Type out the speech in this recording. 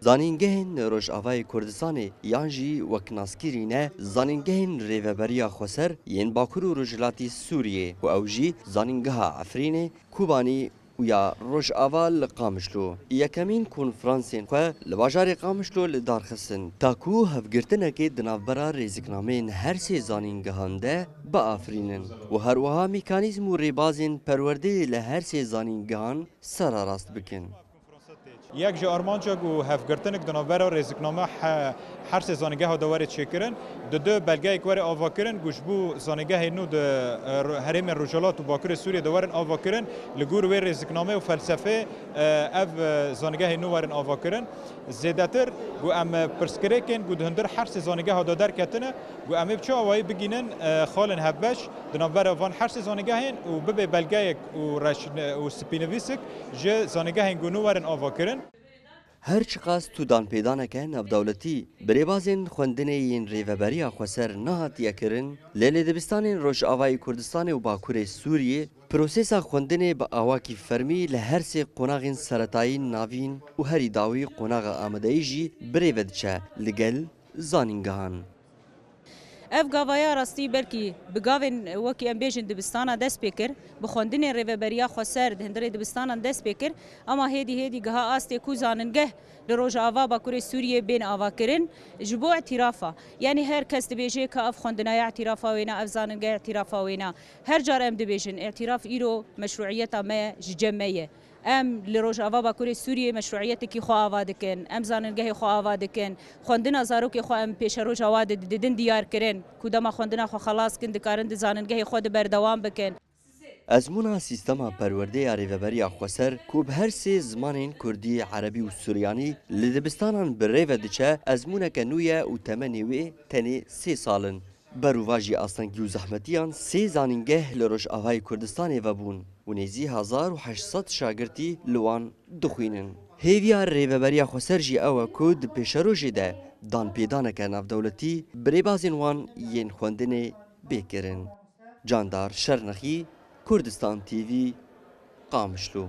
زانینگهên Rojavayê Kurdistanê yan jî wek naskirîne zanîngehên Rêveberiya Xweser yên Bakur û Rojhilatê Sûriyê û ew jî zanîngeha Efrînê, Kubanî û ya Rojava li Qamişlo. Yekemîn konferansên xwe li bajarê Qamişlo li darxistin ta ku hevgirtinekê di navbera rêzîknameyên her sê zanîngehan de biafrînin û herwiha mîkanîzm û rêbazên perwerdeyê li her sê zanîngehan serarast bikin. یک جا آرمانجا گو هفگرتنک دنابرا رزقنامه هر سه زانگه ها دواره چکرن دو بلگه اکوار آوا کرن گوش بو زانگه نو د حرم روجالات و باکر سوریه دوارن آوا کرن لگور و رزقنامه و فلسفه اف زانگه نو وارن آوا کرن زیادتر گو ام پرسکریکن گو دهندر هر سه زانگه ها دادر کتنه گو ام بچه آوایی بگینن خالن هبش دنابرا وان هر سه زانگه هن و ببه بلگه و سپینویسک ج زانگه هن گو نو وارن آوا کرن هر چقاس تو دانپêdaneke navdewletî birêbazên xwendinê yên Rêveberiya Xweser nehatiye kirin, lê lê dibistanên Rojavayê Kurdistanê û Bakurê Sûriyê prosesa xwendinê bi awakî fermî li her sê qonaxên seretayî navîn û herî dawî qonaxa amedeyî jî birêve diçe li gel zanîngehan. ev gavaya rastî belkî bi gavên wekî em bêjin dibistana dest pê kir, bi xwendinên Rêveberiya Xweser di hindirê dibistanan dest pê kir, ama hêdî giha astê ku zanîngeh li Rojava Bakurê Sûriyê bên avakirin ji bo îtîrafa. Yani her kes dibêje ka ev xwendinaya îtîrafa wêne, ev zanîngeh îtîrafa wêne. Her car em dibêjin îtîraf îro meşruiyeta me ji cem me ye. Em li Rojava Bakurê Sûriyê meşruiyetekî xwe ava dikin, em zanîngehê xwe ava dikin, xwendina zarokê xwe em pêşeroja wa didin diyar kirin, ku dema xwendina xwe xelas kin dikarin di zanîngehê xwe di berdewam bikin. Ezmûna sîstema perwerdeya Rêveberiya Xweser ku bi her sê zimanên Kurdî, Erebî û Suryanî li dibistanan bi rêve diçe ezmûneke nû ye û temenê wê tenê 3 salin. Berûva jî astengî û zehmetiyan 3 zanîngeh li Rojavayê Kurdistanê vebûn û nêzî 1800 şagirtî li wan dixwînin. Hêviya Rêveberiya Xweser jî ew e ku di pêşerojê de danpêdaneke navdewletî birêbazên wan yên xwendinê bêkirin. Candar Şernexî, Kurdistan TV, Qamişlo.